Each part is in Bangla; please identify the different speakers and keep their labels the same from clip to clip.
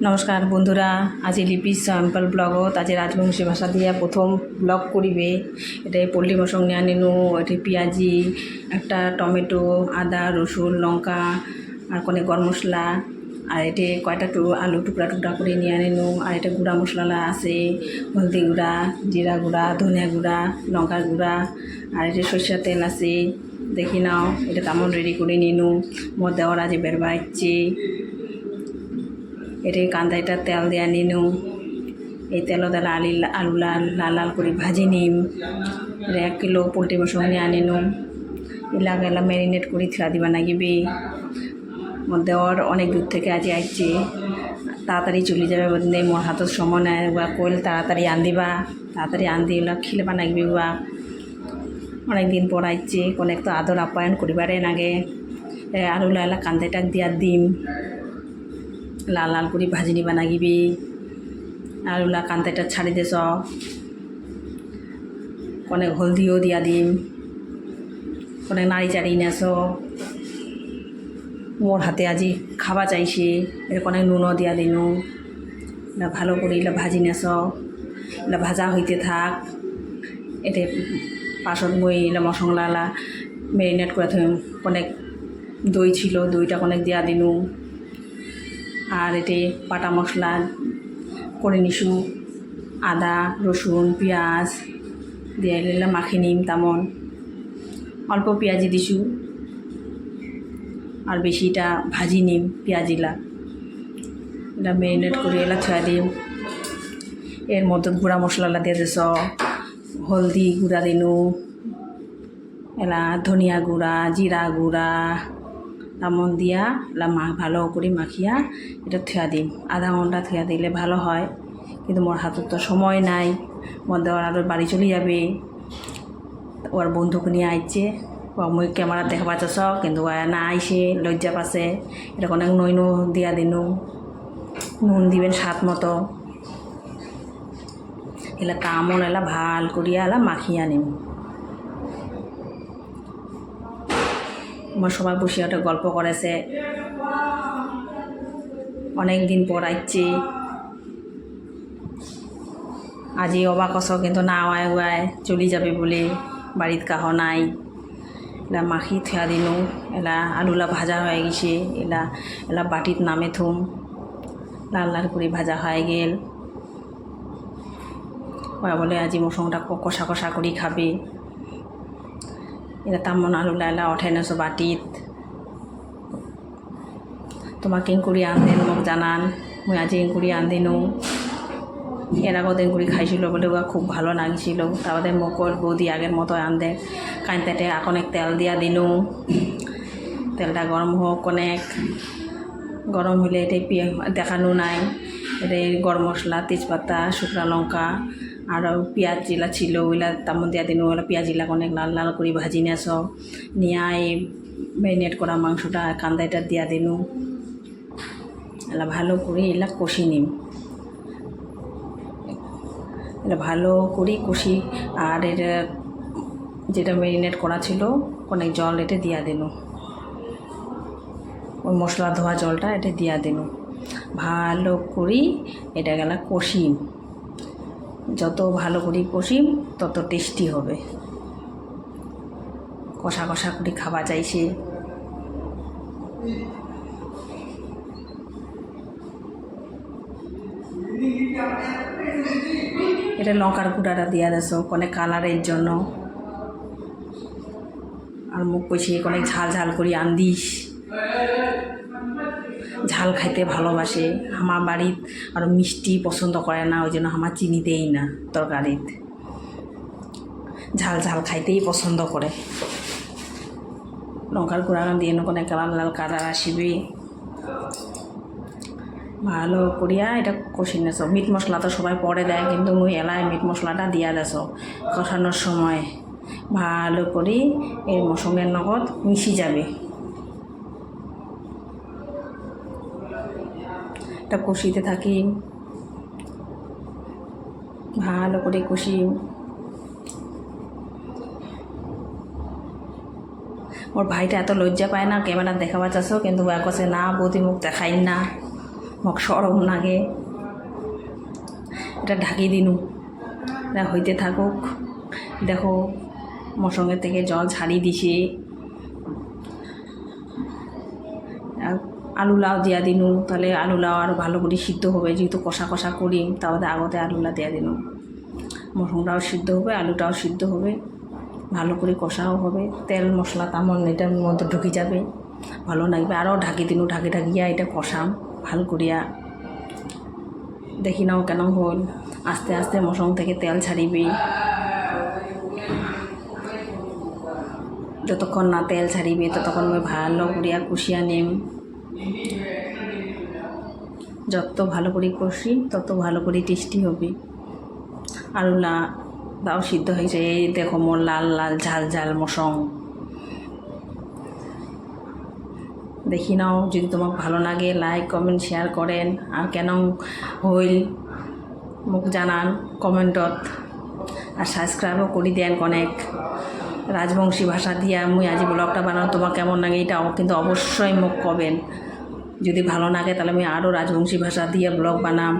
Speaker 1: নমস্কার বন্ধুরা, আজি লিপিস সিম্পল ব্লগত আজি রাজবংশী ভাষা দিয়ে প্রথম ব্লগ করিবে। এটা পোলট্রি মশং নিয়ে আনিনু, এটি পেঁয়াজি, একটা টমেটো, আদা, রসুন, লঙ্কা আর কোনে গরম মশলা, আর এটি কয়টা আলু টুকরা টুকরা করে নিয়ে আনিনু। আর এটা গুঁড়া মশলা আছে, হলদি গুঁড়া, জিরা গুঁড়া, ধনিয়া গুঁড়া, লঙ্কার গুঁড়া, আর এটি সরষের তেল আছে। দেখি নাও, এটা তেমন রেডি করে নিনু। মোর দেওয়ার আজি বের বাইচ্ছে। এটি কান্দাইটা তেল দিয়া নিনু। এই তেল দ্বারা আলু লাল লাল করে ভাজি নিম। 1 কিলো পোলট্রি মশলা নিয়ে আনিনু। এলা ম্যারিনেট করে থিয়া দিবা নাগিবে। মোর দেওয়ার অনেক দূর থেকে আজি আইছে, তাড়াতাড়ি চলে যাবে বলে মোর হাতের সময় নাই। ওয়া কইল তাড়াতাড়ি আনদিবা, তাড়াতাড়ি আনদি ওলা খিলেবা নাগিবে। ওয়া অনেক দিন পর আইছে, অনেক তো আদর আপ্যায়ন করিবারে নাগে। আলু লালা কান্দাইটা দিয়া দিম, লাল লাল করে ভাজি নিবা নাগিবি। আলুলা কান্দাইটা ছাড়ি দেছ, অনেক হলদিও দিয়া দিম, অনেক নাড়ি চাড়ি নেছ। মোর হাতে আজি খাওয়া চাইছে, এরকম অনেক নুনও দিয়া দিনু। এটা ভালো করে এলা ভাজি নেছ, এলা ভাজা হইতে থাক। এতে পাশত মই এলা মশলালা ম্যারিনেট করে থইম। অনেক দই ছিল, দইটা অনেক দিয়া দিনু। আর এতে বাটা মশলা করে নিছু, আদা, রসুন, পেঁয়াজ দিয়ে এলা মাখি নিম। তেমন অল্প পেঁয়াজি দিছু, আর বেশিটা ভাজি নিম পেঁয়াজিলা। এটা ম্যারিনেট করে এলা থুয়া দিম। এর মধ্যে গুঁড়া মশলালা দিয়ে দিছ, হলদি গুঁড়া দিনু, এলা ধনিয়া গুঁড়া, জিরা গুঁড়া, তেমন দিয়া এলা ভালো করে মাখিয়া এটা থুয়া দিম। আধা ঘন্টা থুয়া দিলে ভালো হয়, কিন্তু মোর হাতের তো সময় নাই। মোর দেওয়ার আরও বাড়ি চলে যাবে, ওর বন্ধুকে নিয়ে আইছে। মই ক্যামেরা দেখা পাচ্ছ, কিন্তু না আইসে, লজ্জা পাচ্ছে। এটা অনেক নইনু দিয়া দিনু। নুন দিবেন স্বাদ মতো। এলা কামন এলা ভাল করিয়া এলা মাখিয়া নিম। আমার সবাই বসে একটা গল্প করেছে, অনেক দিন পর আইছে। আজি অবাক হস, কিন্তু না আয় ওয়ায় চলে যাবে বলে বাড়িত কাহ নাই। এলা মাখি থুয়া দিনু। এলা আলুলা ভাজা হয়ে গেছে, এলা বাটিত নামে থুম। লাল লাল করে ভাজা হয়ে গেল। ওরা বলে আজি মশংটা কষা কষা করে খাবে। এটা তেমন আলুলা এলা উঠাই নেছ বাটিত। তোমার কেঙ্কুরি আনদেন মোক জানান, মই আজি এঙ্কুরি আনদিনু। এর আগত এঙ্কুরি খাইছিল বলে ওরা খুব ভালো লাগছিল। তারপরে মকর বৌদি আগের মতো আনদে। কাইনতেটে অনেক তেল দিয়া দিনু। তেলটা গরম হোক, অনেক গরম হলে এটাই দেখানো নাই। এটা গরম মশলা, তেজপাতা, শুকনা লঙ্কা আর পেঁয়াজ যেলা ছিল ওইলা তেমন দিয়া দিনু। ওলা পেঁয়াজিলা অনেক লাল লাল করে ভাজি নেছ। নিয়ে এই ম্যারিনেট করা মাংসটা কান্দাইটা দিয়া দিনু। এলা ভালো করে এলা কষি নিম। এটা ভালো করে কষি, আর এটা যেটা ম্যারিনেট করা ছিল অনেক জল এটা দিয়া দিনু। ওই মশলা ধোয়া জলটা এটা দিয়া দিনু। ভালো করি এটা গেলা কষিম। যত ভালো করে কষিম তত টেস্টি হবে। কষা কষা করে খাওয়া চাইছে। এটা লঙ্কার গুঁড়াটা দিয়া দেছ অনেক কালারের জন্য। আর মুখ কইছে অনেক ঝাল ঝাল করে আনদিস। ঝাল খাইতে ভালোবাসে। আমার বাড়িত আর মিষ্টি পছন্দ করে না, ওই জন্য আমার চিনি দেই না তরকারিত। ঝাল ঝাল খাইতেই পছন্দ করে। লঙ্কার গুঁড়া দিয়ে অনেক লাল লাল কালার আসিবে। ভালো করিয়া এটা কষি নেছ। মিট মশলা তো সবাই পরে দেয়, কিন্তু মুই এলাই মিট মশলাটা দিয়া দেছ কষানোর সময়। ভালো করে এর মশলার নগদ মিশি যাবে। এটা কষিতে থাকি, ভালো করে কষি। ওর ভাইটা এত লজ্জা পায় না, ক্যামেরা দেখাবার চাচ্ছ, কিন্তু কছে না বৌদি মুখ দেখাই না। মোক সরম নাগে এটা ঢাকি দিনু এটা হইতে থাকুক। দেখো মশঙ্গের থেকে জল ছাড়িয়ে দিছে। আলু লাউ দিয়া দিনু, তাহলে আলু লাউ আরও ভালো করে সিদ্ধ হবে, যেহেতু কষা কষা করি তাহলে আগতে আলুলা দিয়া দিনু। মশংটাও সিদ্ধ হবে, আলুটাও সিদ্ধ হবে, ভালো করে কষাও হবে, তেল মশলা তামন এটার মধ্যে ঢুকে যাবে, ভালো লাগবে। আরও ঢাকি দিনু, ঢাকিয়া এটা কষাম ভালো করিয়া। দেখি নাও কেন হল। আস্তে আস্তে মশং থেকে তেল ছাড়িবে, যতক্ষণ না তেল ছাড়িবে ততক্ষণ আমি ভালো করিয়া কষিয়া নিম। যত ভালো করে কষি তত ভালো করে টেস্টি হবে। আলুলা দাও সিদ্ধ হয়েছে, এই দেখো মোর লাল লাল ঝাল ঝাল মশং। দেখি নাও, যদি তোমার ভালো লাগে লাইক কমেন্ট শেয়ার করেন, আর কেন হইল মোক জানান কমেন্টত, আর সাবস্ক্রাইবও করে দেন অনেক। রাজবংশী ভাষা দিয়া মুই আজি ব্লগটা বানাও, তোমার কেমন লাগে এটাও কিন্তু অবশ্যই মোক কবেন। যদি ভালো লাগে তাহলে আমি আরও রাজবংশী ভাষা দিয়ে ব্লগ বানাম।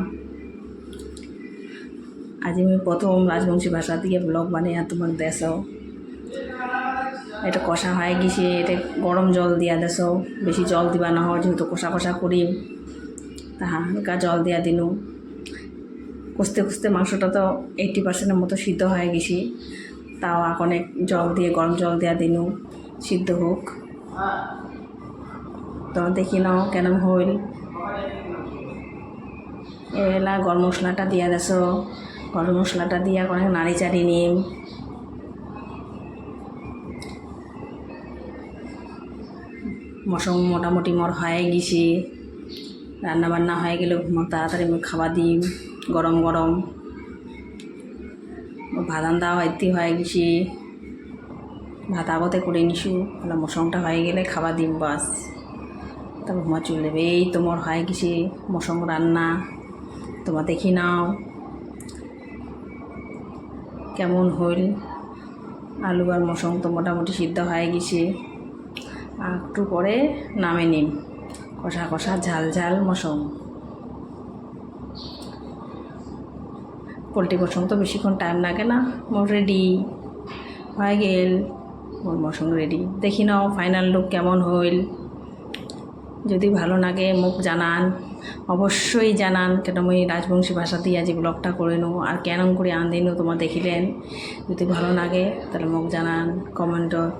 Speaker 1: আজি আমি প্রথম রাজবংশী ভাষা দিয়ে ব্লগ বানিয়ে তোমার দেশো। এটা কষা হয়ে গেছে, এটা গরম জল দিয়া দেশো, বেশি জল দিবা না হয়, যেহেতু কষা কষা করি তা হালকা জল দিয়া দিনু। কষতে কষতে মাংসটা তো 80% মতো সিদ্ধ হয়ে গেছি, তাও অনেক জল দিয়ে গরম জল দেওয়া দিনু সিদ্ধ হোক। তো দেখি নাও কেন হইল। এলা গরম মশলাটা দিয়া দেছ, গরম মশলাটা দিয়া অনেক নাড়ি চাড়ি নিম। মশং মোটামুটি মোর হয়ে গেছি, রান্নাবান্না হয়ে গেলে তাড়াতাড়ি আমি খাবার দিই গরম গরম। ভাত আন্দা হইতে হয়ে গেছি, ভাত আগতে করে নিছু, তাহলে মশংটা হয়ে গেলে খাবার দিম বাস, তারপর ঘুমা চলে যাবে। এই তোমার হয়ে গেছে মশং রান্না, তোমার দেখি নাও কেমন হইল। আলু আর মশং তো মোটামুটি সিদ্ধ হয়ে গেছে, আর একটু পরে নামে নিম। কষা কষা ঝাল ঝাল মশং। পোলট্রি মশং তো বেশিক্ষণ টাইম লাগে না, মোর রেডি হয়ে গেল মোর মশং রেডি। দেখি নাও ফাইনাল লুক কেমন হইল। যদি ভালো লাগে মোক জানান, অবশ্যই জানান, কেন আমি রাজবংশী ভাষা দিয়ে আজ ব্লগটা করে নো, আর কেন করে আন দিনও তোমার দেখিলেন। যদি ভালো লাগে তাহলে মোক জানান কমেন্টত।